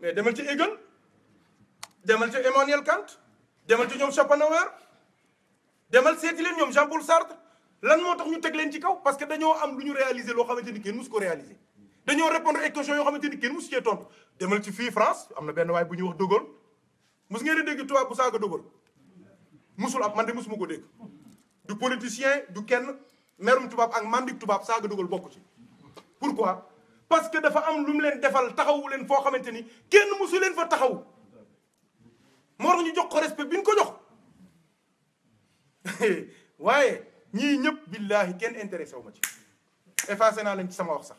mais demal ci Hegel demal ci Emmanuel Kant demal ci ñoom Schopenhauer demal seeti leen ñoom Jean-Paul Sartre lan moo tax ñu teg leen ci kaw parce que dañoo am lu ñu réaliser loo xamante ni kenn musu ko réaliser dañoo répondre ay questions yoo xamante ni kenn musu cee tontu demal ci fii France am na benn waay bu ñuy wax De Gaulle mus ngeen di dégg tubaab bu saaga De Gaulle musul am man de musuma ko dégg du politicien du kenn merum tubaab ak mandik tubaab saaga De Gaulle bokk ci pourquoi parce que dafa am lu mu leen defal taxawu leen foo xamante ni kenn musu leen fa taxaw moo tax ñu jox ko respect bi ñu ko jox waaye ñii ñëpp billahi kenn intéressé wu ma ci effacé naa leen ci sama wax sax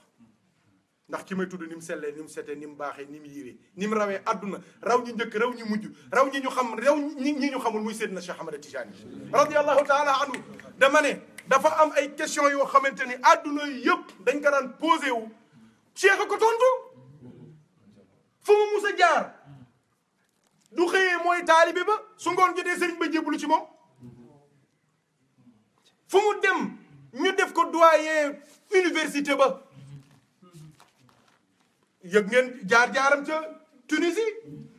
ndax ki may tudd ni mu sellee ni mu setee ni mu baaxee ni mu yiwee ni mu rawee àdduna raw ñu njëkk raw ñu mujj raw ñi ñu xam raw ñi ñu xamul muy Seydina Cheikh Ahmad Tijani radiyallahu taala anhu dama ne dafa am ay question yoo xamante ni àdduna yëpp dañ ko daan posé wu Cheikh a ko tontu fu mu mus a jaar du xëyee mooy taalibe ba su ngoon jotee sëriñ ba jébbalu ci moom fu mu dem ñu def ko doyen université ba yëg ngeen jaar-jaaram ca Tunisie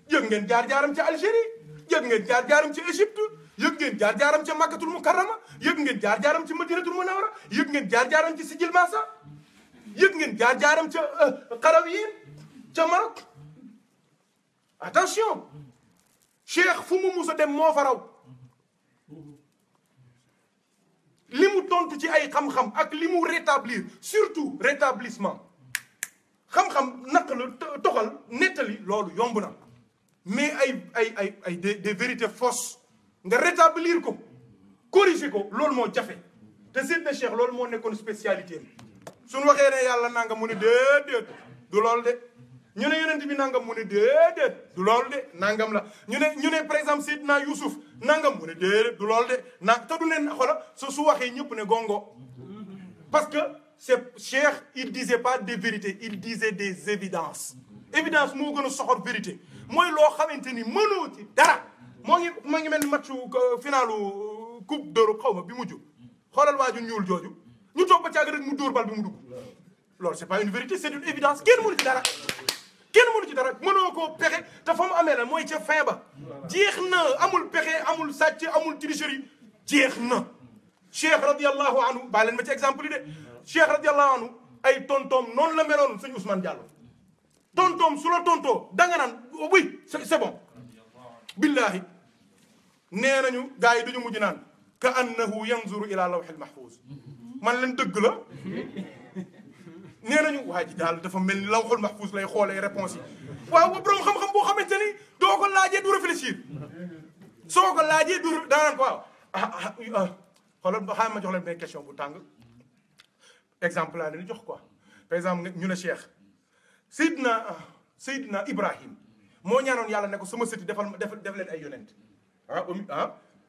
yëg ngeen jaar-jaaram ca Algérie yëg ngeen jaar-jaaram ca Égypte yëg ngeen jaar-jaaram ca Makkatul Mukarrama yëg ngeen jaar-jaaram ca Madinatul Munawwara yëg ngeen jaar-jaaram ca Sijil Masa yëg ngeen jaar-jaaram ca Qarawiyyin ca Maroc attention Cheikh fu mu musa dem moo fa raw li mu tontu ci ay xam-xam ak li mu rétablir surtout rétablissement xam-xam naka la toxal nettali loolu yomb na mais ay des vérités fausses nga rétablir ko corriger ko loolu moo jafe te Seydina Cheikh loolu moo nekkoon spécialité am suñu waxee ne yàlla nangam mu ne déedéet du loolu de ñu ne yonent bi nangam mu ne déedéet du loolu de nangam la ñu ne par exemple Seydina Youssouf nangam mu ne déedéet du loolu de te du leen xola su waxee ñëpp ne gongo parce que c'est Cheikh il disait pas des vérités il disait des évidences évidence moo gën a soxor vérité mooy loo xamante ni mënoo ci dara moo ngi mel ni matchu finalu coupe d'Europe xaw ma bi mujj xoolal waaju ñuul jooju ñu toog ba càgg rek mu dóor bal bi mu dugg loolu c'est pas une vérité c'est une évidence kenn mënu ci dara kenn mënu ci dara mënoo koo pexe te fa mu amee la mooy ca fin ba jeex na amul pexe amul sàcc amul tricherie jeex na Cheikh radiallahu anhu baa leen ma ci exemple yi de Cheikh radiallahu anhu ay tontoom noonu la meloon sëñ Ousmane Diallo tontoom su la tontoo danga naan oui c'est bon billahi nee nañu gars yi duñu mujj naan ka annahu yanzuru ila lawhil mahfuz man leen dëgg la nee nañu waa ji daal dafa mel ni lawhul mahfuz lay xoolee réponse yi waaw borom xam-xam boo xamante ni doo ko laajee du réfléchir soo ko laajee du daanaan ko waaw xoolal ba xam ma jox leen benn question bu tàng exemple laa leen jox quoi par exemple ñu ne Cheikh Seydina Ibrahim moo ñaanoon yàlla ne ko sama sëti def leen ay yonent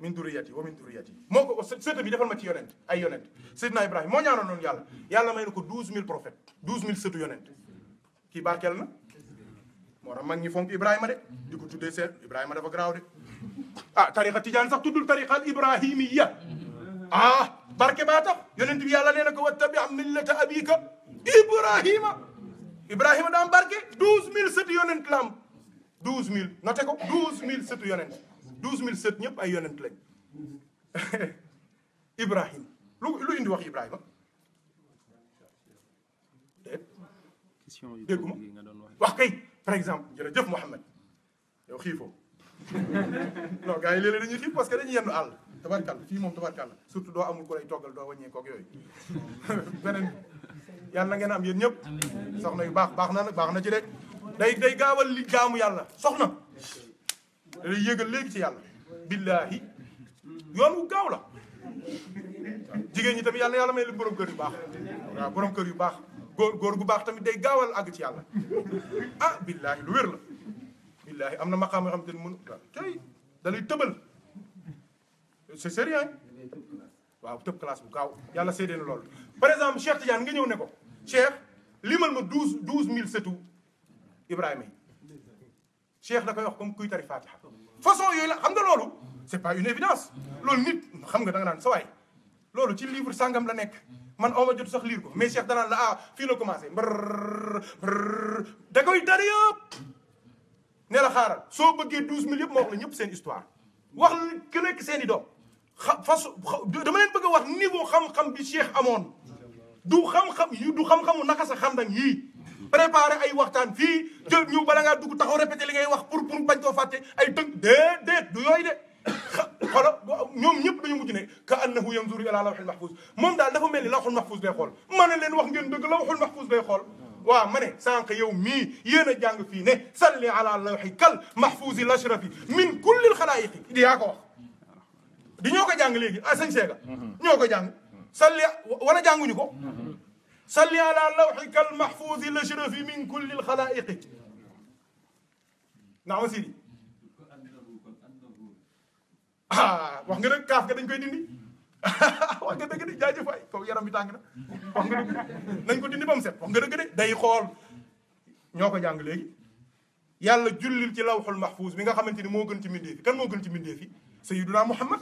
min duriyati wa min duriyati moo ko sëti bi defal ma ci yonent ay yonent Seydina Ibrahim moo ñaanoon noonu yàlla yàlla may na ko 12000 prophètes 12000 sëtu yonent kii barkeel na moo tax mag ñi fonk Ibrahima de di ko tuddee seet Ibrahima dafa garaaw de tariqa tijaan sax tuddul tariqa ibrahimiya barke baa tax yonent bi yàlla nee na ko wattabi millata abika Ibrahima daa am barke 12000 sëtu yonent la am 12000 noté ko 12000 sëtu yonent 12000 sët ñëpp ay yonent lañ Ibrahima lu indi wax Ibrahima dégguma wax kay par exemple jërëjëf Mouhamed yow xiifoo non gars yi léeg-léeg dañuy xiif parce que dañuy yendu àll tabarkàlla fii moom tabarkàlla surtout doo amul ku lay toggal doo wàññee koog yooyu beneen yàlla na ngeen am yéen ñëpp soxna yu baax na nag baax na ci rek day gaawal li jaamu yàlla soxna day yëgal léegi ci yàlla billahi yoon wu gaaw la jigéen ñi tamit yàlla may leen borom kër yu baax waaw borom kër yu baax góor gu baax tamit day gaawal àgg ci yàlla billahi lu wér la billahi am na maqaam yoo xam te ne mënu tey da lay tëbal c'est sérieux waaw tëb classe bu gaaw yàlla seedee na loolu par exemple Cheikh Tidiane nga ñëw ne ko Cheikh limal ma 12000 sëtu Ibrahima yi Cheikh da koy wax comme kuy tari Fatiha façon yooyu la xam nga loolu c'est pas une évidence loolu nit xam nga da nga naan sa waay loolu ci livre sangam la nekk man awma jot sax lire ko mais Cheikh danaan la fii la commencé da koy tari yëpp ne la xaaral soo bëggee 12000 yëpp ma wax la ñëpp seen histoire wax la ku nekk seen i doom dama leen bëgg a wax niveau xam-xam bi Cheikh amoon du xam-xamu naka sa xam-xam yii préparé ay waxtaan fii jël ñu bala ngaa dugg taxaw répété li ngay wax pour bañ koo fàtte ay dëgg déedéet du yooyu de xolo ñoom ñëpp dañu mujj ne ka annahu yanzuru ila lawhil mahfuz moom daal dafa mel ni lawhul mahfuz lay xool ma ne leen wax ngeen dëgg lawhul mahfuz lay xool waaw ma ne sànq yow mii yéen a jàng fii ne salli ala lawhi kal mahfuzi lashrafi min kullil xalaayiqi di yaa ko wax di ñoo ko jàng léegi ah sëñ Seega ñoo ko jàng salli wala jànguñu ko salli ala lawhi kal mahfuzi lashrafi min kullil xalaayiqi naama sidi wax nga dëgg kaaf nga dañ koy dindi wax nga dëgg de jaajëf waay kaw yaram bi tàng na wax nga dëgg nañ ko dindi ba mu set wax nga dëgg de day xool ñoo ko jàng léegi yàlla jullil ci lawxul mahfuz bi nga xamante ni moo gën ci mbindeef yi kan moo gën ci mbindeef yi sayyiduna Muhammad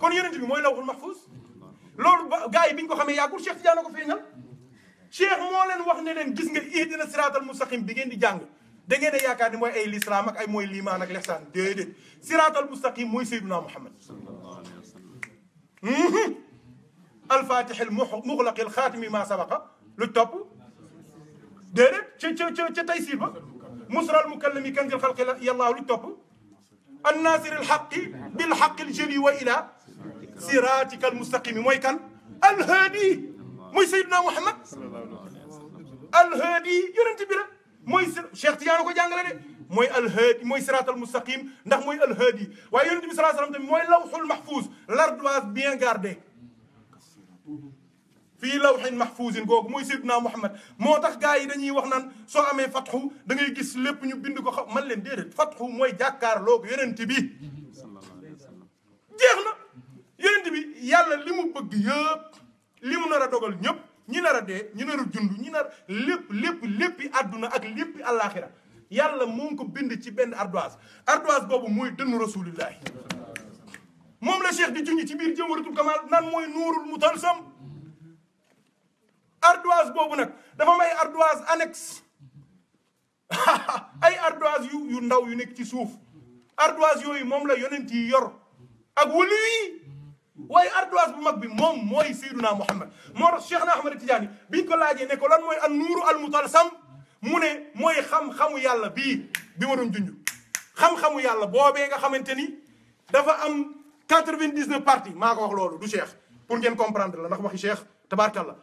kon yonent bi mooy lawxul mahfuz loolu ba gars yi bi ñu ko xamee yàggul Cheikh Tidiane ko feeñal Cheikh moo leen wax ne leen gis nga ihdina siratal mustaqim bi ngeen di jàng da ngeen a yaakaar ni mooy ay lislaam ak ay mooy liimaan ak lihsaan déedéet siratal mustaqim mooy sayyiduna Muhammad alfatih al muxlaq al xaatimi ma sabaqa lu topp déedéet ca taysir ba musra al mukallami kanzil xalqi yàllaa lu topp annasir al xaqi bil xaqi al jali wa ila siratika al mustaqimi mooy kan alhaadi mooy sayyiduna Muhammad alhaadi yonent bi la mooy Cheikh Tidiane ko jàngale de mooy alhaadi mooy siratal mustaqim ndax mooy alhaadi waaye yonent bi sallallahu alayhi wasallam tamit mooy lawhul mahfuz l'ardoise bien gardée fii lawhin mahfuzin googu mooy sayyidina Muhammad moo tax gars yi dañuy wax naan soo amee fatxu da ngay gis lépp ñu bind ko xam man leen déedéet fatxu mooy jàkkaarloo ko yonent bi jeex na yonent bi yàlla li mu bëgg yëpp li mu nar a dogal ñëpp ñi nar a dee ñi nar a jund ñi nar léppi àdduna ak léppi àllaaxira yàlla moo ngi ko bind ci benn ardoise boobu mooy dënnu rasulillahi moom la cheikh di junj ci biir jawharatul kamal naan mooy nuurul mutalsam ardoise boobu nag dafa may ardoise annexe ay ardoise yu ndaw yu nekk ci suuf ardoise yooyu moom la yonent yi yor ak wali yi waaye ardoise bu mag bi moom mooy Seydina Muhammad moo tax Cheikh na Ahmad Tidiane biñ ko laajee ne ko lan mooy an nuuru al mutalsam mu ne mooy xam-xamu yàlla bi ma doon junj xam-xamu yàlla boobee nga xamante ni dafa am 99 parties maa ko wax loolu du Cheikh pour ngeen comprendre la ndax waxi Cheikh tabaarkalla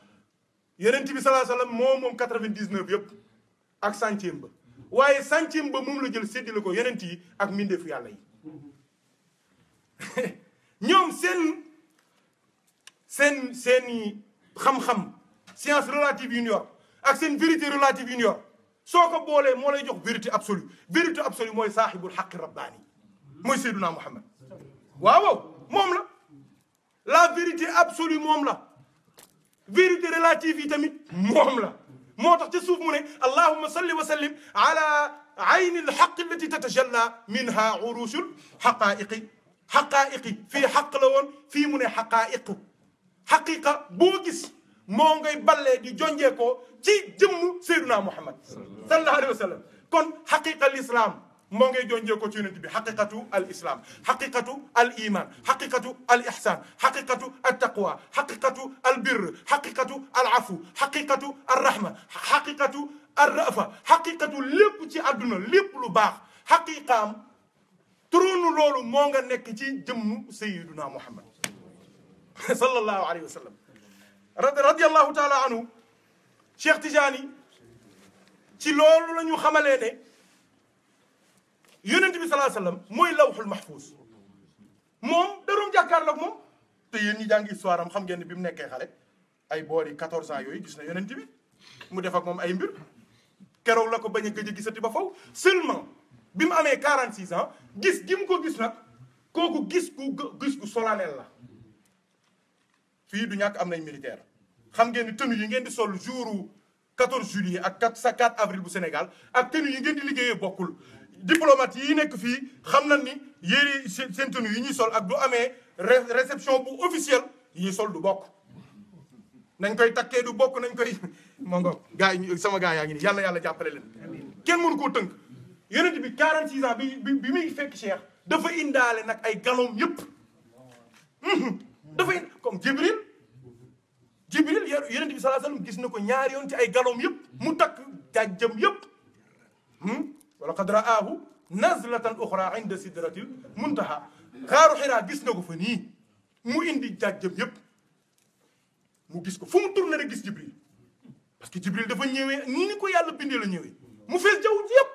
yonent bi sallallahu alayhi wasallam moom 99 yëpp ak centième ba waaye centième ba moom la jël séddale ko yonent yi ak mbindeefu yàlla yi ñoom seeni xam-xam science relative yu ñu yor ak seen vérité relative yu ñu yor soo ko boolee moo lay jox vérité absolue mooy saaxibul xaqi rabbaani mooy Seydina Muhammad waaw moom la vérité absolue moom la vérité relative yi tamit moom la moo tax ca suuf mu ne allahumma salli wa sallim ala ayni alxaq allati tatajalla minha urushul xaqaa'iqi fii xaq la woon fii mu ne xaqiqa boo gis moo ngay ballee di jonjee ko ci jëmm Seydina Muhammad sallallahu alayhi wa sallam kon xaqiqa l'islam moo ngay jonjee ko ci yonent bi xaqiqatu al islam xaqiqatu al iman xaqiqatu al ihsan xaqiqatu al taqwa xaqiqatu al birr xaqiqatu al afu xaqiqatu al rahma xaqiqatu al rafa xaqiqatu lépp ci àdduna lépp lu baax xaqiqaam turunu loolu moo nga nekk ci jëmm Seydina Muhammad sallallahu alayhi wa sallam radiyallahu taala anhu Cheikh Tidiane ci loolu la ñu xamalee ne yonent bi sallallahu alayhi wa sallam mooy lawxul mahfuz moom daroom jàkkaarloog moom te yéen ñi jàng histoire am xam ngeen ne bi mu nekkee xale ay boori 14 ans yooyu gis na yonent bi mu def ak moom ay mbir keroog la ko bañ a gëj a gisati ba faw seulement bi mu amee 46 ans gis gi mu ko gis nag kooku gis gu solennel la fii du ñàkk am nañ militaire xam ngeen ni tenue yi ngeen di sol jouru 14 juillet ak 4 avril bu Sénégal ak tenue yi ngeen di liggéeyee bokkul diplomate yi nekk fii xam nañ ni yéeri seen tenue yi ñuy sol ak du amee réception bu officielle yi ñuy sol du bokk nañ koy takkee du bokk nañ koy mongo gars yi sama gars yaa ngi nii yàlla jàppale leen kenn mënu koo tënk yonent bi 46 ans bi muy fekk Cheikh dafa indaale nag ay galoom yëpp dafa comme Jibril yonent bi sallallahu alayhi wasallam gis na ko ñaari yoon ci ay galoom yëpp mu takk jàjjam yëpp wala qad ra'aahu nazlatan uxra inda sidratil muntaha xaaru Xiraa gis na ko fa nii mu indi jàjjam yëpp mu gis ko fu mu tourné rek gis Jibril parce que Jibril dafa ñëwee ni ko yàlla bindee la ñëwee mu fees jaww ji yëpp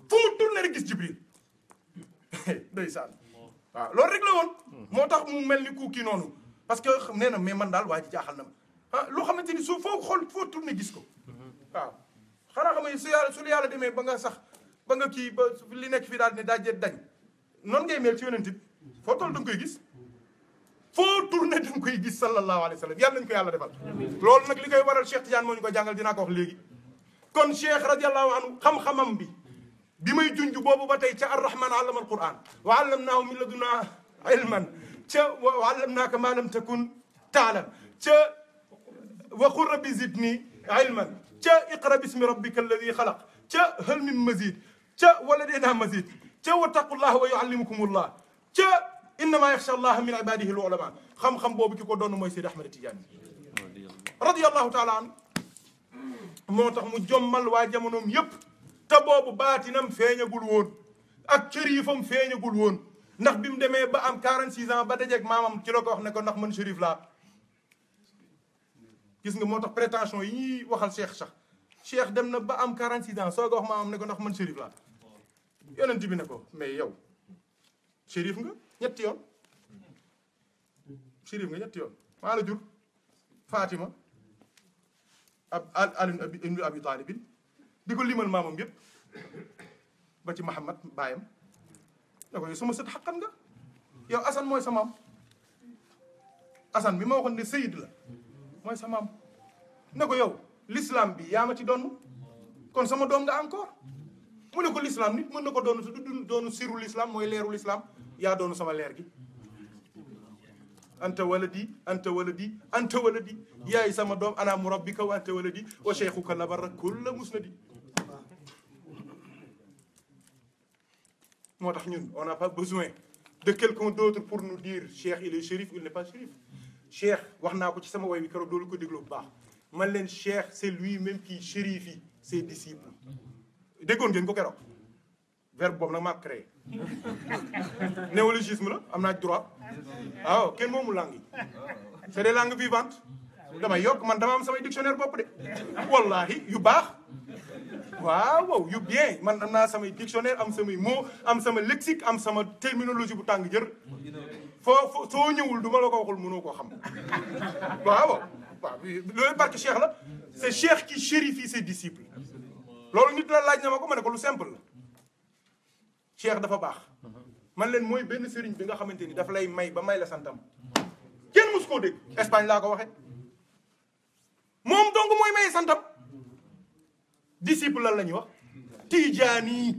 fu mu tourné rek gis Jibril ndeysaan waaw loolu rek la woon moo tax mu mel ni ku kii noonu parce que nee na mais man daal waa ji jaaxal na ma ah loo xamante ni foo xool foo tourné gis ko waaw xanaa xam nga su yàlla demee ba nga sax ba nga kii ba li nekk fii daal ne daa jët dañ noonu ngay mel ci yonent bi foo toll da nga koy gis foo tourné da nga koy gis sallallahu alayhi wa sallam yàlla nañu ko yàlla defal loolu nag li koy waral Cheikh Tidiane moo ñu ko jàngal dinaa ko wax léegi kon Cheikh radiallahu anhu xam-xamam bi may junj boobu ba tey ca arrahman allama alquran wa allamnaahu min ladunna ilman ca wa allamnaaka ma lam takun taalam ca wa qul rabbi zidni ilman ca iqra bismi rabbika alladi xalaq ca hal min mazid ca wala deenaa mazid ca wattaqullaha wa yuallimukumullah ca innama yaxsha allaha min ibadihi al ulama xam-xam boobu ki ko doon mooy Seydi Ahmad Tidiane radiyallahu taala an moo tax mu jommal waa jamonoom yépp te boobu baatinam feeñagul woon ak cërifam feeñagul woon ndax bi mu demee ba am 46 ans ba dajeeg maamam ci la ko wax ne ko ndax man shérif laa gis nga moo tax prétention yi ñuy waxal Cheikh sax Cheikh dem na ba am 46 ans soo ko wax maamam ne ko ndax man shérif laa yonent bi ne ko mais yow shérif nga ñetti yoon shérif nga ñetti yoon maa la jur Fatima Ali ibn Abi Talibin di ko limal maamam yëpp ba ci Muhammad baayam ne ko yow sama sët xaqan nga yow Assane mooy sa maam Assane bi ma waxoon ne Seyid la mooy sa maam ne ko yow l'islam bi yaa ma ci doon kon sama doom nga encore mu ne ko l'islam nit mën na ko doonu du doonu siru l'islam mooy leeru l'islam yaa doonu sama leer gi anta waladi anta waladi anta waladi yaay sama doom ana murabbika wa anta waladi wa cheikhuka labarra kulla musnadi moo tax ñun on n'a pas besoin de quelqu'un d'autre pour nous dire cheikh il est chérif ou il n'est pas chérif cheikh wax naa ko ci sama woy bi keroog doolu ko déglu bu baax man leen cheikh c'est lui-même qui chérifie ses disciples déggoon ngeen ko keroog verbe boobu nag maa ko créé néologisme la am naa droit waaw kenn moomu langue yi c'est des langues vivantes damay yokk man dama am samay dictionnaire bopp de wallahi yu baax waaw yu bien man am naa samay dictionnaire am samay mots am sama lexique am sama terminologie bu tàng jër foo soo ñëwul du ma la ko waxul mënoo koo xam waaw loolu barke Cheikh la c'est Cheikh qui chérifie ses disciples loolu nit la laaj na ma ko ma ne ko lu simple la Cheikh dafa baax man leen mooy benn sëriñ bi nga xamante ni dafa lay may ba may la santam kenn mus koo dégg Espagne laa ko waxe moom donc mooy may santam disciple lan la ñuy wax Tijaani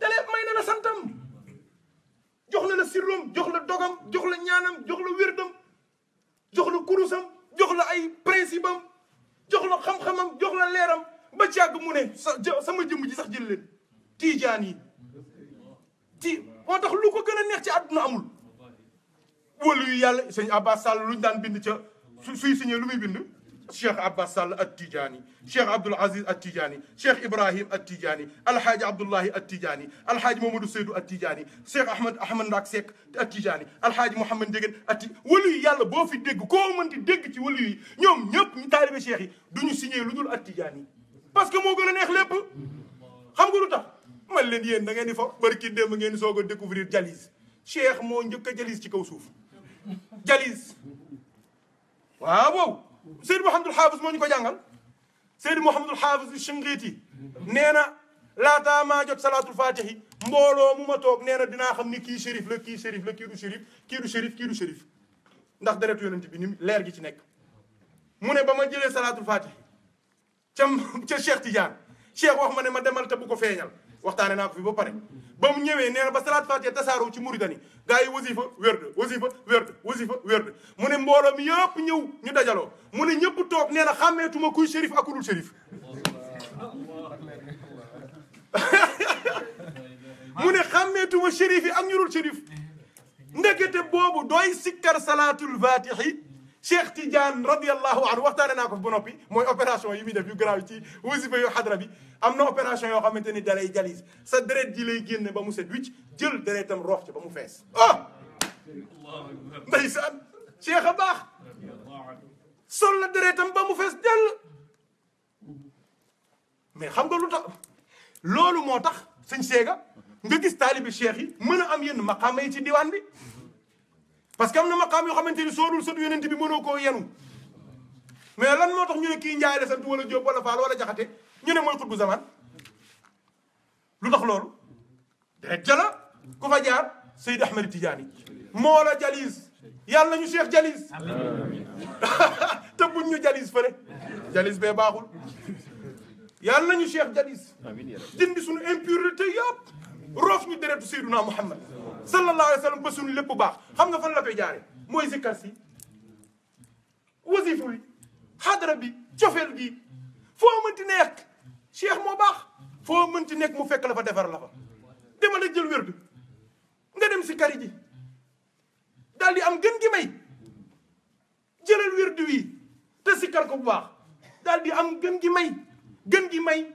dale may na la santam jox la sirrom jox la dogam jox la ñaanam jox la wérdam jox la kurusam jox la ay principe am jox la xam-xamam jox la leeram ba càgg mu ne sama jëmm ji sax jël leen Tijaani moo tax lu ko gën a neex ci àdduna amul wala yu yàlla sëñ Abbas Sall luñ daan bind ca suy signé lu muy bind Cheikh Abbas Sall at-Tijaani Cheikh Abdoul Aziz at-Tijaani Cheikh Ibrahim at-Tijaani Alhaaji Abdullahi at-Tijaani Alhaaji Mamadou Seydou at-Tijaani Cheikh Ahmad Ndak Seck at-Tijaani Alhaaji Mouhamad Ndiéguène wala yu yàlla boo fi dégg koo mënti dégg ci wala yi ñoom ñëpp ñu taalibe Cheikh yi duñu signé lu dul at-Tijaani parce que moo gën a neex lépp xam nga lu tax man leen yéen da ngeen di fa barki démb ngeen di soog a découvrir jalis Cheikh moo njëkk a jalis ci kaw suuf jalis waaw wow Seydi Mouhamadul Hafiz moo ñu ko jàngal Seydi Mouhamadul Hafiz Shinqiti nee na laataa maa jot salaatul fatihi mbooloo mu ma toog nee na dinaa xam ni kii shérif la kii shérif la kii du shérif kii du shérif kii du shérif ndax deretu yonent bi ni leer gi ci nekk mu ne ba ma jëlee salaatul fatihi ca Cheikh Tidiane Cheikh wax ma ne ma demal te bu ko feeñal waxtaane naa ko fi ba pare ba mu ñëwee nee na ba salaat fatiha tasaaroo ci Mauritanie gars yi wasifa wérd wasifa wérd wasifa wérd mu ne mbooloo mi yëpp ñëw ñu dajaloo mu ne ñëpp toog nee na xàmmeetuma kuy shérif ak ku dul shérif shérif yi ak ñu dul shérif ndekete boobu dooy sikkar salaatul fatihi Cheikh Tidiane radiyallahu anhu waxtaane naa ko ba noppi mooy opération yi muy def yu garaaw ci wasifa yu xadra bi am na opération yoo xamante ni dalay jalis sa deret ji lay génne ba mu set wicc jël deretam roox ci ba mu fees ndeysaan Cheikh a baax sol la deretam ba mu fees dell mais xam nga lu tax loolu moo tax sëñ Séga nga gis taalibi cheikh yi mën a am yenn maqaama yi ci diwaan bi parce que am na maqaam yoo xamante ni soo dul sëtu yonent bi mënoo koo yenu mais lan moo tax ñu ne kii Njaay la sant wala Jóob wala Faal wala Jaxate ñu ne mooy xutbu zaman lu tax loolu deret jala ku fa jaar Seyd Ahmed Tidiane moo la jalis yàlla ñu cheikh jalis te buñ ñu jalis fële jalis bee baaxul yàlla nañu cheikh jalis dindi suñu impurité yëpp roof ñu deretu Seyduna Muhammad sallallahu alayhi wa sallam ba suñu lépp baax xam nga fan la koy jaare mooy zikkar si wasifa bi xadra bi cofeel gi foo mënti nekk cheikh moo baax foo mënti nekk mu fekk la fa defar la fa demal ak jël wérdu nga dem si kari ji daal di am gën gi may jëlal wérdu wi te sikkar ko bu baax daal di am gën gi may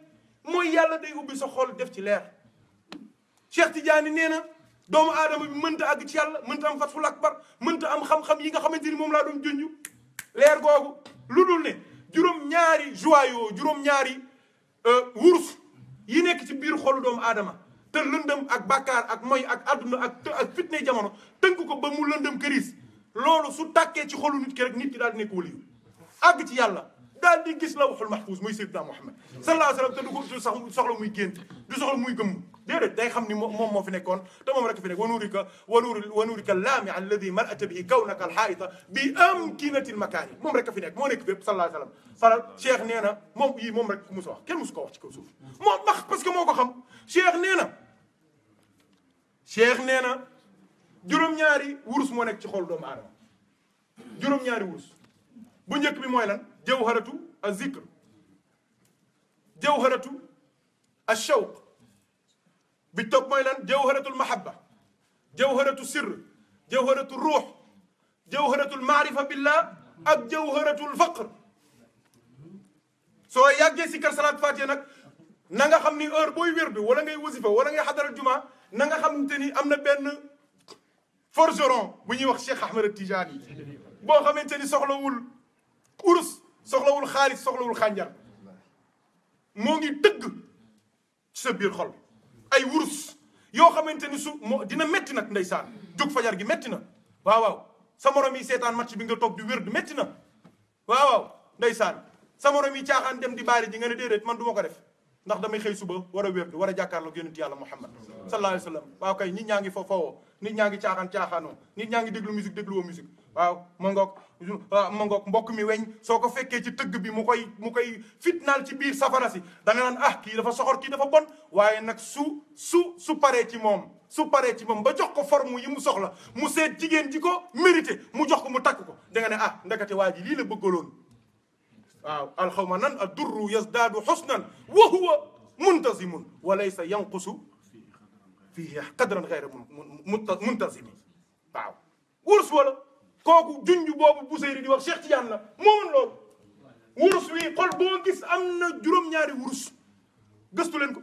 mooy yàlla day ubbi sa xol def ci leer Cheikh Tidiane nee na doomu aadama bi mënta àgg ci yàlla mënta am fathul akbar mënta am xam-xam yi nga xamante ni moom laa doon junju leer googu lu dul ne juróom-ñaari joyaux juróom-ñaari wurus yi nekk ci biir xolu doomu aadama te lëndëm ak bàkkaar ak moy ak àdduna ak fitne jamono tënk ko ba mu lëndëm këriis loolu su tàkkee ci xolu nit ki rek nit ki daal di nekk waliyu àgg ci yàlla daal di gis lawhul mahfuz muy Seydina Muhammad sallallahu alayhi wa sallam te du ko soxla muy gént du soxla muy gëmm déedéet day xam ni moom moo fi nekkoon te moom rek fi nekk wa nuurika laami alladi malata bihi kawnaka alxaayita bi amkinati lmakaani moom rek fi nekk moo nekk fépp sallallahu alayhi wa sallam Cheikh nee na moom yii moom rek ku musa wax kenn musu ko wax ci kaw suuf moom wax parce que moo ko xam Cheikh nee na juróom-ñaari wurus moo nekk ci xol doomu aadama juróom-ñaari wurus bu njëkk bi mooy lan jawharatu az-zikr jawharatu ash-shawq bi topp mooy lan jawharatul mahabba jawharatu sirr jawharatu ruux jawharatul maarifa billah ak jawharatul faqr soo yàggee si kër salaat fatiha nag na nga xam ni heure booy wérdu wala ngay wasifa wala ngay xadaral juma na nga xamante ni am na benn forgeron bu ñuy wax Cheikh Ahmed Tidiane boo xamante ni soxlawul urus soxlawul xaalis soxlawul xànjar moo ngi tëgg ci sa biir xol ay wurus yoo xamante ni dina metti nag ndeysaan jóg fajar gi metti na waaw sa morom yi seetaan match bi nga toog di wérdu metti na waaw ndeysaan sa morom yi caaxaan dem di baari ji nga ne déedéet man du ma ko def ndax damay xëy suba war a wérdu war a jàkkaarloog yonent yàlla Muhammad sallallahu alayhi wa sallam waaw kay nit ñaa ngi fowoo nit ñaa ngi caaxaanoo nit ñaa ngi déglu musique dégluwoo musique waaw ma ngoog mbokk mi weñ soo ko fekkee ci tëgg bi mu koy fitnaal ci biir safara si da nga naan kii dafa soxor kii dafa bon waaye nag su paree ci moom ba jox ko forme yi mu soxla mu seet jigéen ji ko mérité mu jox ko mu takk ko da nga ne ndekete waa ji lii la bëggaloon waaw alxawma nan addurru yazdaadu xusnan wa huwa muntazimun wa laysa yanqusu fihi qadran gayra muntazimi waaw wurs wala kooku junj boobu Buseyri di wax Cheikh Tidiane la moo mën loolu wurus wi xol boo gis am na juróom-ñaari wurus gëstu leen ko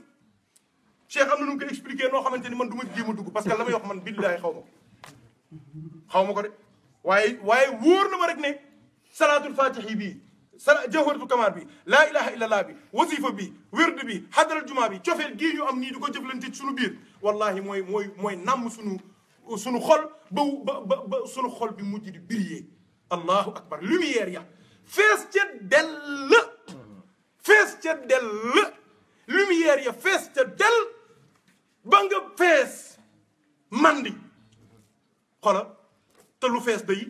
Cheikh am na nu mu ko expliqué noo xamante ni man du ma jéem a dugg parce que la may wax man billahi xaw ma ko de waaye wóor na ma rek ne salaatul fatihi bii jawharatul kamal bi laa ilaha illallah bi wasifa bi wird bi xadaral juma bi cofeel gii ñu am nii di ko jëflante suñu biir wallahi mooy namm suñu xol ba suñu xol bi mujj di briller allahu akbar lumière ya fees ca dell lumière ya fees ca dell ba nga fees mandi xola te lu fees day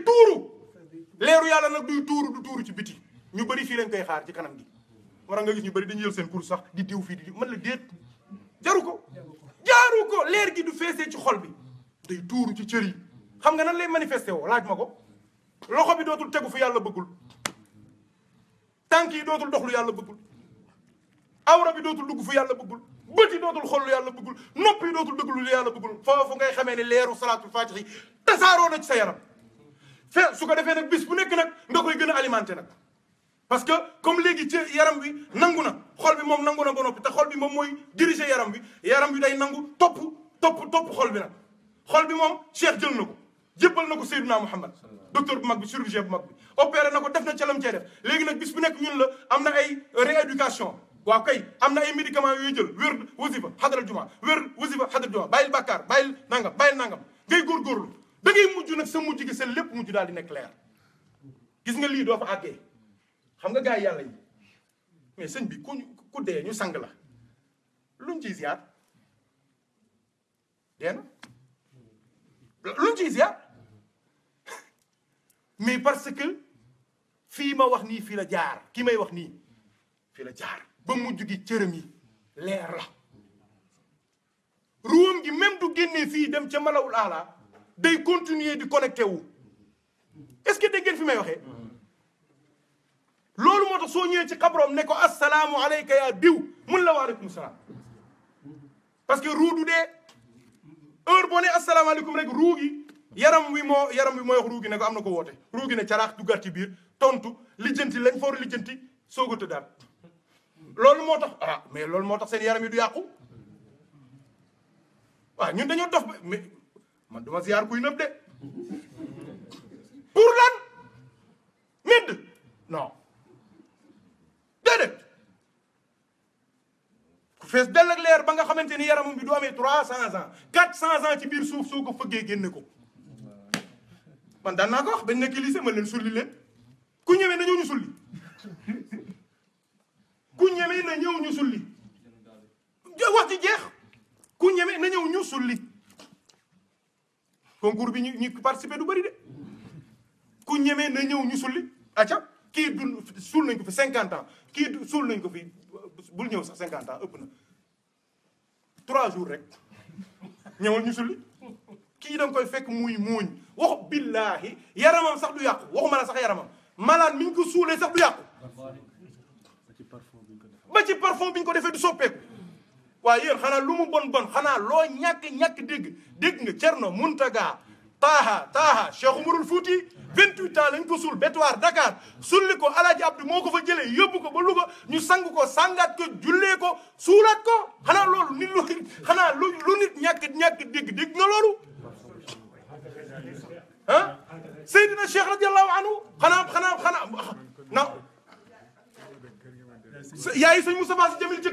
tuuru leeru yàlla nag du tuuru ci biti ñu bëri fii lañ koy xaar ci kanam gi war nga gis ñu bëri dañu jël seen cours sax di diw fii di diw man la déet jaru ko leer gi du feesee ci xol bi day tuuru ci cër yi xam nga nan lay manifesté woo laaj ma ko loxo bi dootul tegu fu yàlla bëggul tànk yi dootul dox lu yàlla bëggul awra bi dootul dugg fu yàlla bëggul bët yi dootul xool lu yàlla bëggul noppi yi dootul déglu lu yàlla bëggul foofu ngay xamee ne leeru salaatul faatihi tasaaroo na ci sa yaram su ko defee nag bis bu nekk nag nga koy gën a alimenté nag parce que comme léegi ci yaram bi nangu na xol bi moom nangu na ba noppi te xol bi moom mooy diriger yaram bi day nangu topp xol bi nag xol bi moom Cheikh jël na ko jébbal na ko Seydina Mouhamed docteur bu mag bi chirurgien bu mag bi opéré na ko def na ca lam cee def léegi nag bis bu nekk ñun la am na ay rééducation waaw kay am na ay médicaments yooyu jël wér wasifa xadaral juma wér wasifa xadaral juma bàyyil bàkkaar bàyyil nangam ngay góorgóorlu da ngay mujj nag sa mujj gi sa lépp mujj daal di nekk leer gis nga lii doo fa àggee xam nga gars yi yàlla yi mais sëñ bi ku dee ñu sang la luñ ciy ziar dee na luñ ciy ziar mais parce que fii ma wax nii fii la jaar ki may wax nii fii la jaar ba mujj gi cërëm yi leer la ruwam gi même du génnee fii dem ca malawul aala day continuer di connecté wu est-ce que dégg ngeen fi may waxee loolu moo tax soo ñëwee ci xabroom ne ko assalaamu alayka yaa diw mun la waaleykum salaam parce que ruu du dee heure boo ne asalaamaaleykum rek ruu gi yaram wi mooy wax ruu gi ne ko am na ko woote ruu gi ne caraax duggaat ci biir tontu lijjanti lañ foor lijjanti soog a tëddaat loolu moo tax mais loolu moo tax seen yaram yi du yàqu waaw ñun dañoo dof mais man duma ziar kuy nëb de pour lan medd non déedéet ku fees dell ak leer ba nga xamante ni yaramam bi du amee 300 ans 400 ans ci biir suuf soo ko fëggee génne ko man daan naa ko wax bañ nekk lycée ma leen sulli leen ku ñëwee na ñëw ñu sulli ku ñëwee na ñëw ñu sulli wax ci jeex ku ñëwee na ñëw ñu sulli concours bi ñu participer du bëri de ku ñëwee na ñëw ñu sulli acca kii dund suul nañ ko fi 50 ans kii suul nañ ko fi bul ñëw sax 50 ans ëpp na 3 jours rek ñëwal ñu sulli kii da nga koy fekk muy muuñ wax billaahi yaramam sax du yàqu waxuma la sax yaramam malade mi ñu ko suulee sax du yàqu ba ci parfum bi ñu ko defee du soppeeku waaye yéen xanaa lu mu bon xanaa loo ñàkk dégg nga Cerno Muntaga Taaha Cheikh Umarul Fouti 28 ans lañ ko suul Bétoir Dakar sulli ko Alaaji Abdu moo ko fa jëlee yóbbu ko ba Louga ñu sang ko sangaat ko jullee ko suulaat ko xanaa loolu nit lu xanaa lu nit ñàkk dégg nga loolu ah Seydina Cheikh radiallahu anhu xanaa na yaayi sëñ Moustapha Sy Jamil ca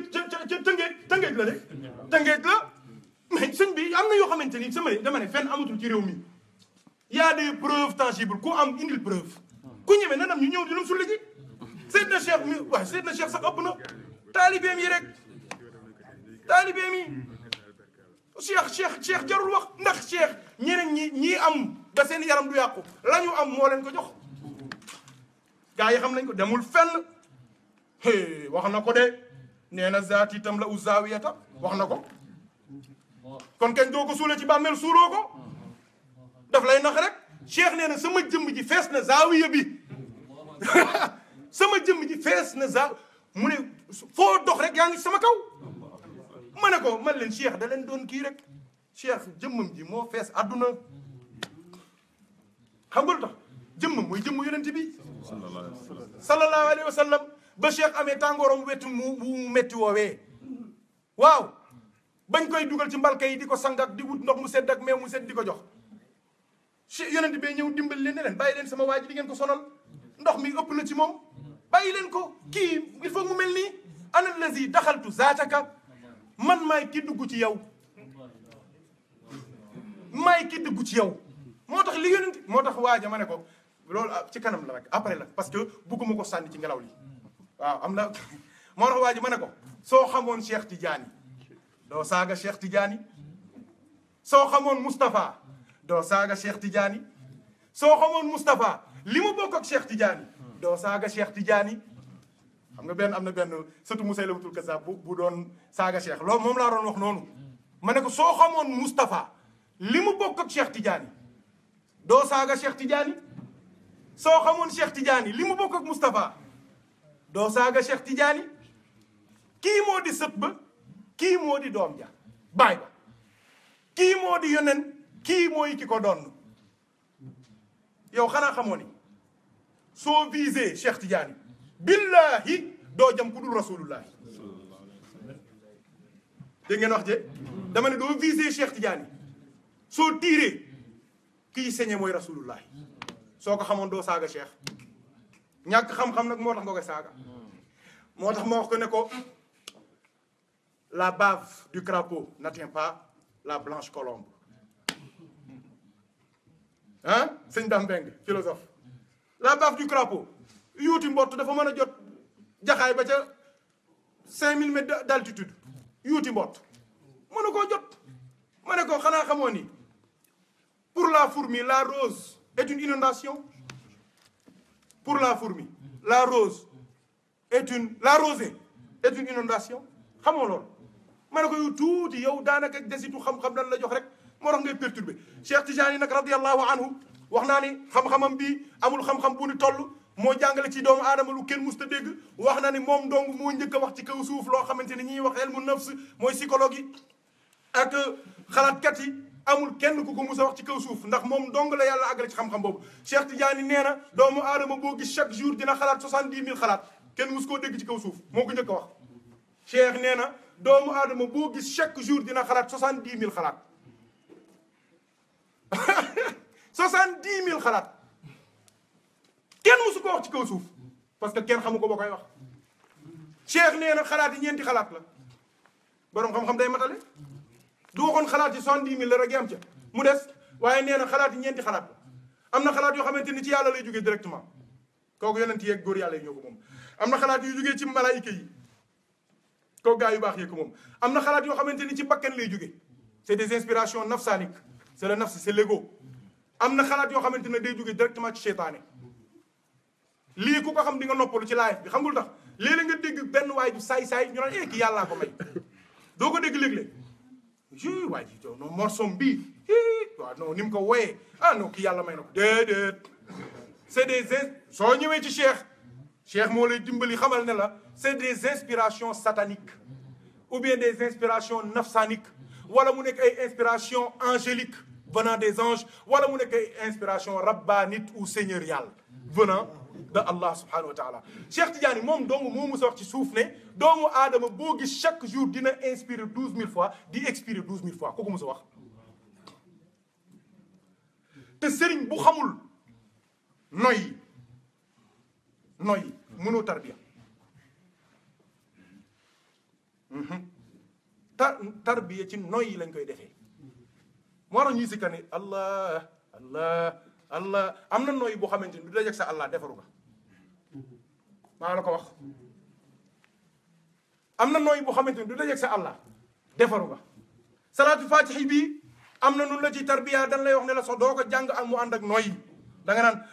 Tëngéej la de Tëngéej la mais sëñ bi am na yoo xamante ni dama ne fenn amatul ci réew mi y a des preuves tangibles ku am indil preuve ku ñëwee na nam ñu ñëw di lam sulli ji Seydina Cheikh mi waaw Seydina Cheikh sax ëpp na taalibeem yi rek taalibeem yi Cheikh jarul wax ndax Cheikh ñeneen ñii am ba seen yaram du yàqu la ñu am moo leen ko jox gaa yi xam nañ ko demul fenn wax na ko de nee na zaati itam la u zaawiyata wax na ko kon kañ doo ko suulee ci bàmmeel suuloo ko daf lay nax rek Cheikh nee na sama jëmm ji fees na zaawiya bi sama jëmm ji fees na mu ne foo dox rek yaa ngi sama kaw ma ne ko man leen Cheikh da leen doon kii rek Cheikh jëmmam ji moo fees àdduna xam nga lu tax jëmmam mooy jëmmu yonent bi sallallahu alayhi wa sallam ba Cheikh amee tàngoorom wetu mu metti woowee waaw bañ koy dugal ci mbalka yi di ko sang ak di wut ndox mu sedd ak meew mu sedd di ko jox yonent bi ñëw dimbali leen ne leen bàyyi leen sama waa ji di ngeen ko sonal ndox mi ëpp na ci moom bàyyi leen ko kii il faut mu mel nii ana lazi daxaltu zaataka man maay ki dugg ci yow moo tax li yonent moo tax waaja ma ne ko loolu ci kanam la rek après la parce que bugguma ko sànni ci ngelaw li waaw am na moo tax waaja ma ne ko soo xamoon Cheikh Tidiane doo saaga Cheikh Tidiane soo xamoon Moustapha doo saaga Cheikh Tidiane soo xamoon Moustapha li mu bokk ak Cheikh Tidiane doo saaga Cheikh Tidiane xam nga am na benn surtout Musaylamatul Kazzab bu doon saaga Cheikh loolu moom laa doon wax noonu ma ne ko soo xamoon Moustapha li mu bokk ak Cheikh Tidiane doo saaga Cheikh Tidiane soo xamoon Cheikh Tidiane li mu bokk ak Moustapha doo saaga Cheikh Tidiane kii moo di sët ba kii moo di doom ja baay ba kii moo di yonen kii mooy ki ko doon yow xanaa xamoo ni soo visé Cheikh Tidiane billahi doo jam ku dul rasulullahi dégg ngeen wax je dama ne doo visé Cheikh Tidiane soo tiiree kii sañe mooy rasulullahi soo ko xamoon doo saaga Cheikh ñàkk xam-xam nag moo tax nga koy saaga moo tax ma wax ko ne ko la bave du crapaud n'atteint pas la blanche colombe ah sëñ Dame Mbengue philosophe la bave du crapaud yuuti mbott dafa mën a jot jaxaay ba ca 5000 mètres d'altitude yuuti mbott mënu koo jot ma ne ko xanaa xamoo ni pour la fourmi la rose est une inondation pour la fourmi la rosée est une inondation xamoo loolu ma ne ko yow tuuti yow daanaka desitu xam-xam lan la jox rek moo tax ngay perturbé Cheikh Tidiane nag radiyallahu anhu wax naa ni xam-xamam bi amul xam-xam bu ni toll moo jàngale ci doomu aadama lu kenn musta dégg wax na ni moom dong moo njëkk a wax ci kaw suuf loo xamante ni ñuy wax ilmu nafs mooy psychologue yi ak xalaatkat yi amul kenn ku ko mus a wax ci kaw suuf ndax moom dong la yàlla àggale ci xam-xam boobu Cheikh Tidiane nee na doomu aadama boo gis chaque jour dina xalaat 70 000 xalaat kenn mus koo dégg ci kaw suuf moo ko njëkk a wax Cheikh nee na doomu aadama boo gis chaque jour dina xalaat 70 000 xalaat 70 000 xalaat kenn musu ko wax ci kaw suuf parce que kenn xamu ko boo koy wax Cheikh nee na xalaat yi ñeenti xalaat la borom xam-xam day matale du waxoon xalaat yi 70 000 la rek yam ca mu des waaye nee na xalaat yi ñeenti xalaat la am na xalaat yoo xamante ni ci yàlla lay jógee directement kooku yonent yeeg góor yàlla yi ñoo ko moom am na xalaat yu jógee ci malaayika yi kooku gaa yu baax yi ko moom am na xalaat yoo xamante ni ci bakkan lay jógee c'est des inspirations nafsaniques c'est le nafs c'est l'ego am na xalaat yoo xamante ne day jógee directement ci seytaane lii ku ko xam di nga noppalu ci live bi xam nga lu tax léeg-léeg nga dégg benn waay ju saay-saay ñu naan ki yàllaa ko may doo ko dégg léeg-léeg ju waay ji non morsom bii waaw non ni mu ko woyee ah non ki yàlla may na ko déedéet c'est des soo ñëwee ci cheikh moo lay dimbali xamal ne la c'est des inspirations sataniques ou bien des inspirations nafsaniques wala mu nekk ay inspirations angéliques venant des anges wala mu nekk ay inspirations rabbaniques ou seigneuriales venant de Allah subhanahu wa taala Cheikh Tidiane moom dong moo mës a wax ci suuf ne doomu aadama boo gis chaque jour dina inspirer 12 000 fois di expirer 12 000 fois kooku mës a wax te sëriñ bu xamul noyyi mënoo tarbiya tarbiya ci noyyi lañ koy defee moo tax ñuy sikka ne Allah Allah Allah am na noyyi boo xamante ni du dajeeg sa Allah defaru nga maa la ko wax am na noyyi boo xamante ni du dajeeg sa Allah defaru nga salaatu fatihi bii am na nun la ci tarbiya dan lay wax ne la sax doo ko jàng ak mu ànd ak noyyi da nga naan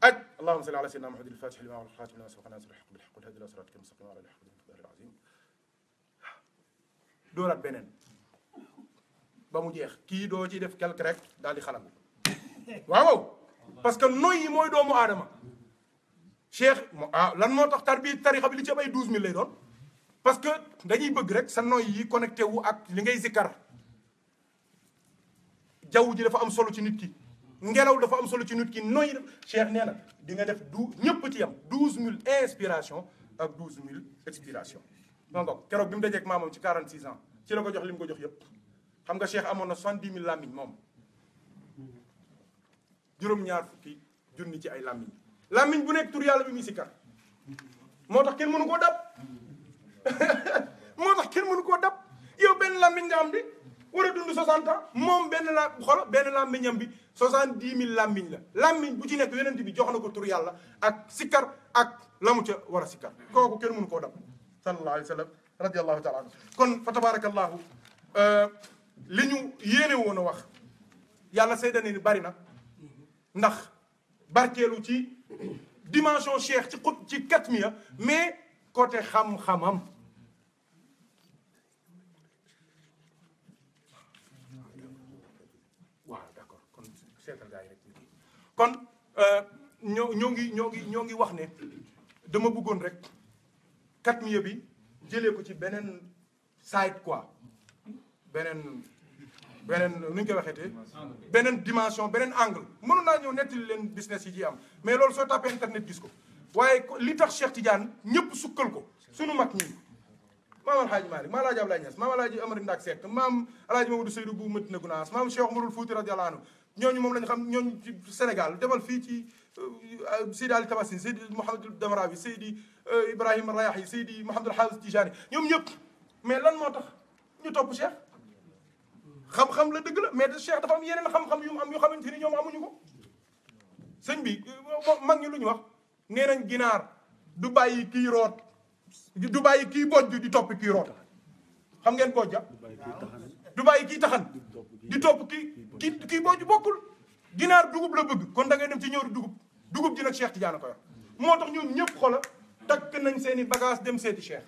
aj allahumma salli ala sayyidina muhammadin al-fatih lima ughliqa khatim lima sabaqa nasir al-haqq bil haqq wal hadi ila siratika al-mustaqim wa ala alihi wa sahbihi dooraat beneen ba mu jeex kii doo ci def quelque rek daal di xalam waaw parce que noyyi mooy doomu aadama cheikh lan moo tax tarixa bi li ci am ay 12 000 lay doon parce que dañuy bëgg rek sa noyyi yi connecté wu ak li ngay zikkar jaww ji dafa am solo ci nit ki ngelaw dafa am solo ci nit ki noyyi cheikh nee na di nga def ñëpp ci yam 12 000 inspiration ak 12 000 expiration donc keroog bi mu dajeeg maamam ci 46 ans ci la ko jox li mu ko jox yëpp xam nga cheikh amoon na 70 000 làmmiñ moom juróom-ñaar fukki junni ci ay làmmiñ bu nekk tur yàlla bi muy sikkar moo tax kenn mënu koo dab moo tax kenn mënu koo dab yow benn làmmiñ nga am di war a dund 60 ans moom benn làmmiñam bi 70 000 làmmiñ la làmmiñ bu ci nekk yonent bi jox na ko tur yàlla ak sikkar ak la mu ca war a sikkar kooku kenn mënu koo dab sallallahu alayhi wa sallam radiyallahu taala anhu kon fa tabarakallahu li ñu yéene woon a wax yàlla seydane ni bari na ndax barkeelu ci dimension cheikh ci katmiya mais côté xam-xamam waaw d'accord kon seetal gaa yi rek kon ñoo ngi wax ne dama bëggoon rek katmiya bi jëlee ko ci beneen side quoi beneen nu ñu koy waxeetee beneen dimension beneen angle mënu naa ñëw nettali leen business yi ci am mais loolu soo tapé internet gis ko waaye li tax Cheikh Tidiane ñëpp sukkal ko sunu mag ñi maam Alhaaji Malick maam Alhaaji Abdoulaye Niass maam Alhaaji Amari Ndak Seck maam Alhaaji Mamadou Seydou bu Madina Gounass maam Cheikh Omarul Fouti radiyallahu anhu ñooñu moom lañu xam ñooñu ci Sénégal demal fii ci Seydi Ali Tabassine Seydi Mouhamadou Damarawi Seydi Ibrahima Rayahi Seydi Mouhamadou Hafiz Tijani ñoom ñëpp mais lan moo tax ñu topp Cheikh xam-xam la dëgg la mais Cheikh dafa am yeneen xam-xam yu mu am yoo xamante ni ñoom amuñu ko sëñ bi mag ñi lu ñu wax nee nañ ginaar du bàyyi kii root du bàyyi kii bojj di topp kii root xam ngeen bojja du bàyyi kii taxan di topp kii bojj bokkul ginaar dugub la bëgg kon da ngay dem ci ñëw dugub ji nag Cheikh Tidiane ko yor moo tax ñoom ñëpp xola takk nañ seen i bagage dem seeti Cheikh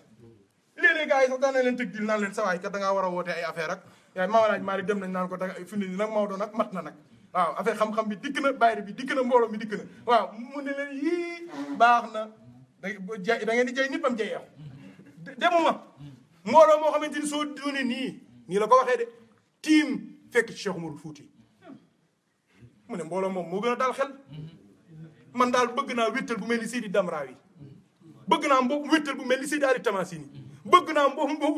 léeg-léeg gars yi sax daan na leen tëg dil naan leen sawaay kat da ngaa war a woote ay affaire ak yaay Maam Alaaji Maalik dem nañ naan ko da fi ni nag Maodo nag mat na nag waaw affaire xam-xam bi dikk na bayri bi dikk na mbooloo mi dikk na waaw mu ne leen yii baax na da ngeen di jay nit bam jayeexu demuma mbooloo moo xamante ni soo doone nii la ko waxee de tiim fekk ci Cheikh Omarul Fouti mu ne mbooloo moom moo gën a daal xel man daal bëgg naa wéttal bu mel ni Seydi Damrawi bëgg naa wéttal bu mel ni Seydi Ali Tamasini bëgg naa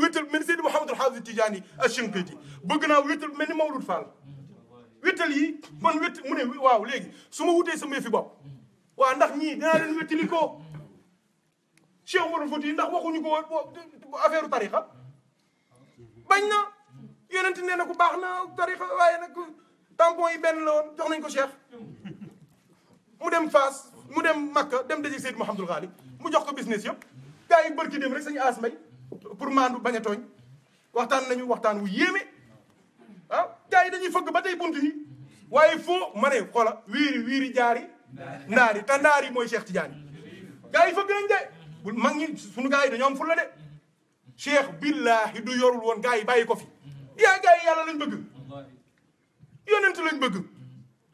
wéttal bu mel ni Seydi Mouhamadou Hafiz Tijani Ash-Shinqiti bëgg naa wéttal bu mel ni Mawlud Fall wéttal yi man wéttal mu ne waaw léegi su ma wutee sama fi bopp waaw ndax ñii dinaa leen wéttali ko Cheikh Omarul Fouti ndax waxuñu ko affaire tariqa bañ na yonent nee na ku baax na tariqa waaye nag tampon yi benn la woon jox nañ ko Cheikh mu dem Fass mu dem Makka dem daje Seydou Mouhamadul Ghali mu jox ko business yëpp gars yi bërki dem rek sañu aas mbay pour maandu bañ a tooñ waxtaan nañu waxtaan wu yéeme ah gars yi dañuy fëgg ba tey bunt yi waaye foo ma ne xoola wiiri jaari ndaari te ndaari mooy Cheikh Tidiane gars yi fëgg nañ de bu mag ñi suñu gars yi dañoo am fulla de Cheikh billahi du yorul woon gars yi bàyyi ko fi yaa gars yi yàlla lañ bëgg yonent lañ bëgg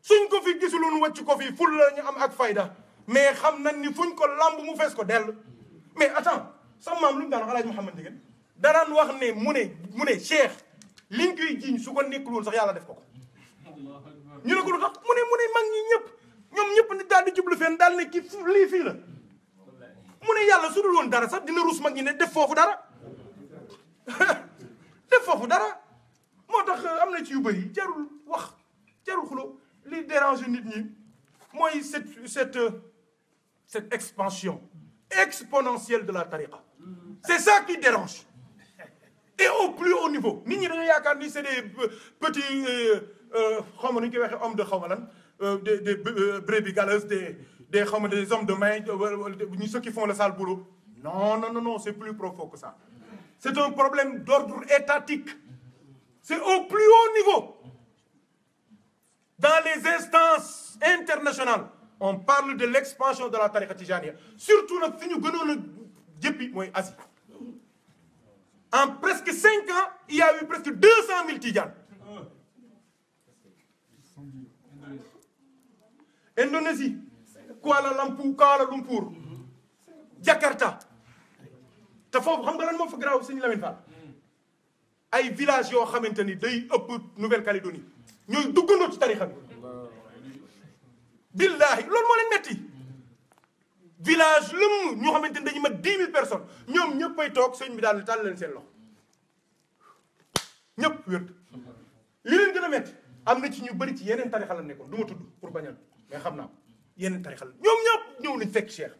suñ ko fi gisuloon wàcc ko fi ful la ñu am ak fayda mais xam nañ ni fuñ ko lamb mu fees ko dell mais attends sama maam lu ñu daan wax Alaaji Mouhamad Ndieguène daraan wax ne mu ne Cheikh liñ koy jiiñ su ko nekkul woon sax yàlla def ko ko ñu ne ko lu tax mu ne mag ñi ñoom ñëpp ni daal di jublu fenn daal ne kii lii fii la mu ne yàlla su dul woon dara sax dina rus mag ñi ne def foofu dara def foofu dara moo tax am na ci yu bëri jarul wax jarul xulo li déranger nit ñi mooy cette expansion exponentielle de la tariqa c'est ça qui dérange et au plus haut niveau nit ñi dañoo yaakaar ni c'est des petits xaw ma nu ñu koy waxee homme de xaw ma lan des brebis galeuses des xaw ma des hommes de main ceux qui font le sale boulot non c'est plus profond que ça c'est un problème d'ordre étatique c'est au plus haut niveau dans les instances internationales on parle de l'expansion de la tariqa tijaniya surtout nag fi ñu gënoon a jëppi mooy Asie en presque 5 ans il y a eu presque 200 000 tidianes Indonésie Kuala Lumpur Jakarta te foofu xam nga lan moo fa garaaw Sëñ Lamine Fall ay villages yoo xamante ni day ëpp Nouvelle-Calédonie ñooy duggandoo ci tarixa bi billahi loolu moo leen metti village lëmm ñoo xamante ni dañu mat 10 000 personnes ñoom ñëppay toog sëñ bi daal tàll leen seen loxo ñëpp wér li leen gën a metti am na ci ñu bëri ci yeneen tarixa la nekkoon du ma tudd pour bañal mais xam naa ko yeneen tarixa la ñoom ñëpp ñëw nañ fekk Cheikh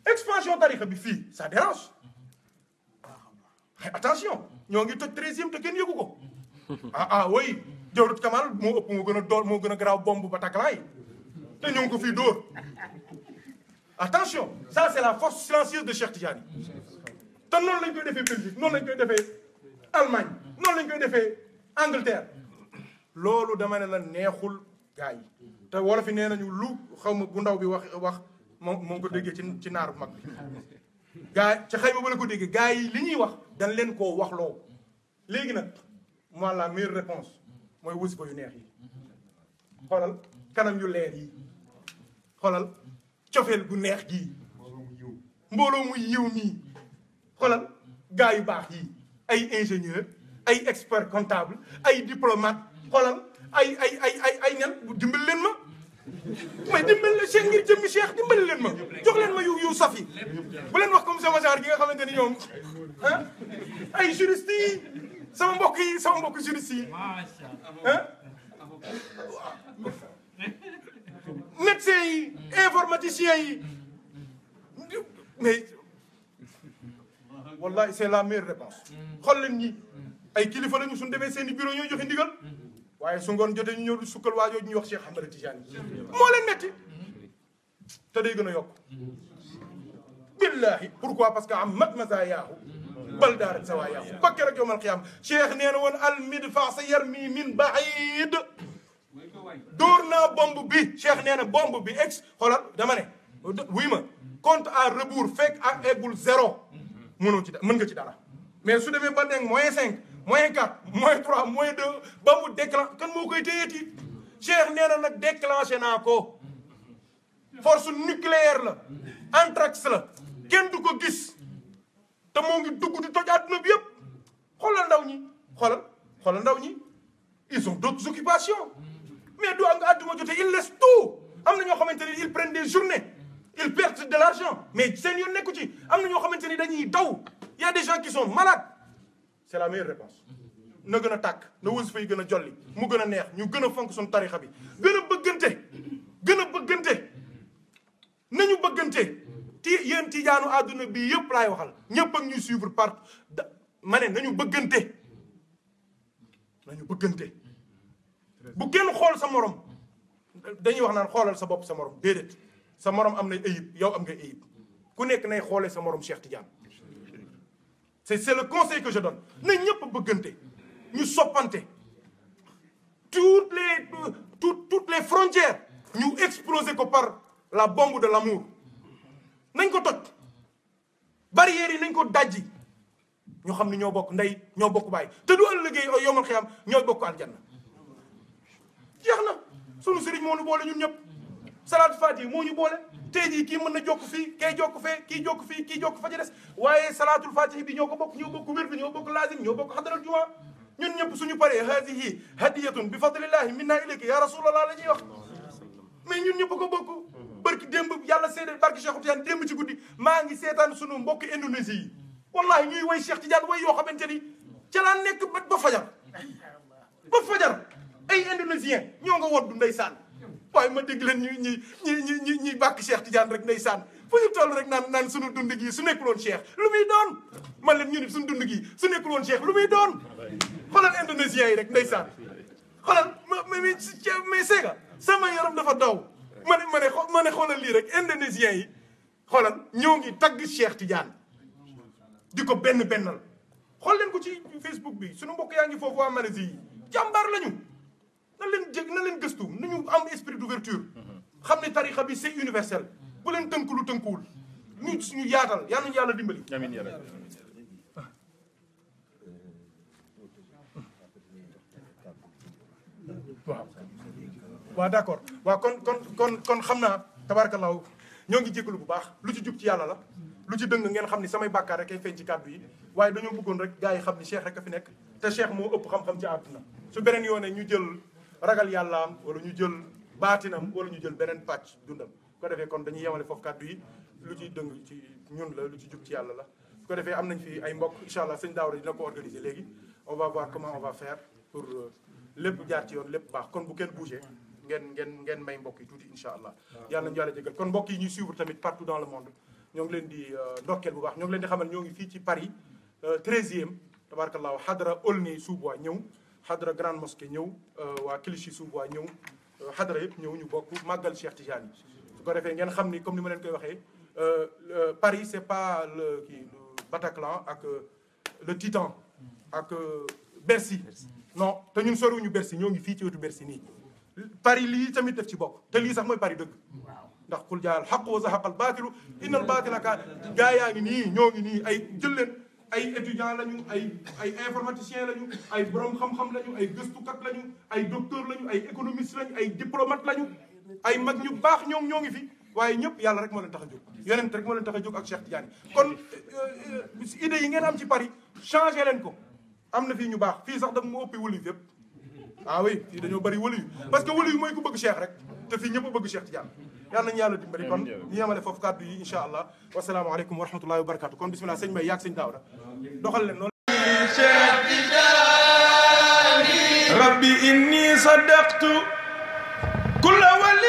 expansion tarixa bi fii ça dérange attention ñoo ngi toj 13e te kenn yëgu ko oui Jawharatul Kamal moo ëpp moo gën a garaaw bomb ba taklaay te ñoo ngi ko fii dóor attention ça c'est la force silencieuse de Cheikh Tidiane te noonu lañ koy defee Belgique noonu lañ koy defee Allemagne noonu lañ koy defee Angleterre loolu dama ne la neexul gars yi te wolof yi nee nañu lu xaw ma bu ndaw bi wax moom ko déggee ci naar bu mag bi gars yi ci xayma ba la ko déggee gars yi li ñuy wax dañ leen koo wax loo léegi nag moi la meilleure réponse mooy wasifa yu neex yi xoolal kanam yu leer yi xoolal cofeel gu neex gii mbooloo muy yiw nii xoolal gaa yu baax yi ay ingénieur ay expert comptable ay diplomate xoolal ay ñan dimbali leen ma mais dimbali la Cheikh ngir jëmmi Cheikh dimbali leen ma jox leen ma yu saf yi bu leen wax comme sama genre gi nga xamante ni ñoom ah ay juriste yi sama mbokk juriste yi ah médecins yi informaticiens yi mais wallahi c'est la meilleure réponse xool leen ñi ay kilifa lañu suñu demee seen i bureau ñooy joxe ndigal waaye su ngoon jotee ñu ñëw di sukkal waajoo ñuy wax Cheikh Ahmed Tidiane moo leen metti te day gën a yokk billahi pourquoi parce que am mat mazayaahu bal daarat sawayaahu bakke rek yowmal qiyaama Cheikh nee na woon al midfa sa yarmi min baid dóor naa bombe bi Cheikh nee na bombe bi xoolal dama ne wuy ma compte à rebours fekk ak eggul 0 mënoo ci mën nga ci dara mais su demee ba nekk -5 -4 -3 -2 ba mu déclenché kan moo koy téyeeti Cheikh nee na nag déclenché naa ko force nucléaire la anthrax la kenn du ko gis te moo ngi dugg di toj àdduna bi yëpp xoolal ndaw ñi xoolal ndaw ñi ils ont d'autres occupations mais du am nga àdduma jotee ils laissent tout am na ñoo xamante ni ils prennent des journées ils perdent de l'argent mais seen yoon nekku ci am na ñoo xamante ni dañuy daw y a des gens qui sont malades c'est la meilleure réponse na gën a tàkk na wasifa yi gën a jolli mu gën a neex ñu gën a fonk suñu tarixa bi gën a bëggante nañu bëggante yéen tijaanu àdduna bi yëpp laay waxal ñëpp ak ñuy suivre par ma ne nañu bëggante bu kenn xool sa morom dañuy wax naan xoolal sa bopp sa morom déedéet sa morom am na ayib yow am nga ayib ku nekk nay xoolee sa morom Cheikh Tidiane c'est le conseil que je donne na ñëpp bëggante ñu soppante toutes les frontières ñu exploser ko par la bombe de l'amour nañ ko toj barrières yi nañ ko dajji ñu xam ni ñoo bokk ndey ñoo bokk baay te du ëllëgee yowmal xiyaam ñooy bokk aljanna jeex na sunu sëriñ moo ñu boole ñun ñëpp salaatu faatiha moo ñu boole tey jii kii mën na jokk fii kay jokk fee kii jokk fii kii jokk fa ci des waaye salaatul faatiha bi ñoo ko bokk ñoo bokk wérdu ñoo bokk laazim ñoo bokk xadaral juma ñun ñëpp suñu paree haadihi hadiyatun bi fadlillahi minna ilayka ya rasulallah la ñuy wax mais ñun ñëpp ko bokk barki démb yàlla seede barki Cheikh Tidiane démb ci guddi maa ngi seetaan sunu mbokk Indonésie yi wallahi ñuy way Cheikh Tidiane way yoo xamante ni ca laa nekk ba fajar ay indonésien ñoo nga woddu ndeysaan waaye ma dégg leen ñuy bàkk Cheikh Tidiane rek ndeysaan fu ñu toll rek naan sunu dund gii su nekkul woon Cheikh lu muy doon man leen ñu ni sunu dund gii su nekkul woon Cheikh lu muy doon xoolal indonésien yi rek ndeysaan xoolal mais seega sama yaram dafa daw ma ne xoolal lii rek indonésien yi xoolal ñoo ngi tagg Cheikh Tidiane di ko bennal xool leen ko ci Facebook bi sunu mbokk yaa ngi foofu waa Malaisie yi jàmbaar lañu na leen gëstu nañu am esprit d'ouverture xam ne tarixa bi c'est universel bu leen tënku lu tënkuwul ñu yaatal yal nañu yàlla dimbali amiin ya rabbi waaw d'accord waaw kon xam naa tabarakallahu ñoo ngi jégalu bu baax lu ci jub ci yàlla la lu ci dëng ngeen xam ni samay bàkkaar rek ay feeñ ci kàddu yi waaye dañoo bëggoon rek gars yi xam ni Cheikh rek a fi nekk te Cheikh moo ëpp xam-xam ci àdduna su beneen yoone ñu jël ragal yàllaam wala ñu jël baatinam wala ñu jël beneen pàcc dundam ko defee kon dañuy yemale foofu kàddu yi lu ciy dëng ci ñun la lu ci jub ci yàlla la su ko defee am nañ fi ay mbokk incha allah sëñ Daawda dina ko organiser léegi on va voir comment on va faire pour lépp jaar ci yoon lépp baax kon bu kenn bougé ngeen may mbokk yi tuuti incha allah yàlla nañu yàlla jégal kon mbokk yi ñuy suivre tamit partout dans le monde ñoo ngi leen di ndokkeel bu baax ñoo ngi leen di xamal ñoo ngi fii ci Paris 13e tabarakallahu xadra Aulnay-sous-Bois ñëw xadra Grande Mosquée ñëw waa Clichy-sous-Bois ñëw xadra yëpp ñëw ñu bokk màggal Cheikh Tidiane yi su ko defee ngeen xam ni comme ni ma leen koy waxee Paris c'est pas le Bataclan ak le Titan ak Bercy non te ñun soriwuñu Bercy ñoo ngi fii ci wetu Bercy nii Paris lii tamit def ci bokk te lii sax mooy Paris dëgg ndax qul jaa al haqq wa zahaqa al baatilu inna al baatila kaana gaa yaa ngi nii ñoo ngi nii ay jël leen ay étudiants lañu ay informaticiens lañu ay borom xam-xam lañu ay gëstukat lañu ay docteur lañu ay économiste lañu ay diplomate lañu ay mag ñu baax ñoom ñoo ngi fi waaye ñëpp yàlla rek moo leen tax a jóg yonent rek moo leen tax a jóg ak Cheikh Tidiane kon idées yi ngeen am ci Paris changé leen ko am na fii ñu baax fii sax daf mu ëppi wëlu yëpp ah oui fii dañoo bëri wëlu yu parce que wëlu yu mooy ku bëgg Cheikh rek te fii ñëpp a bëgg Cheikh Tidiane yàlla nañu yàlla dimbali kon ñu yemale foofu kàddu yi incha allah wasalaamaaleykum wa rahmatullahi wa barakatu kon bismillah sëñ Mbaye yaag sëñ Daawda doxal leen noonu Cheikh Tidiane rabbi inni saddaqtu kulla wali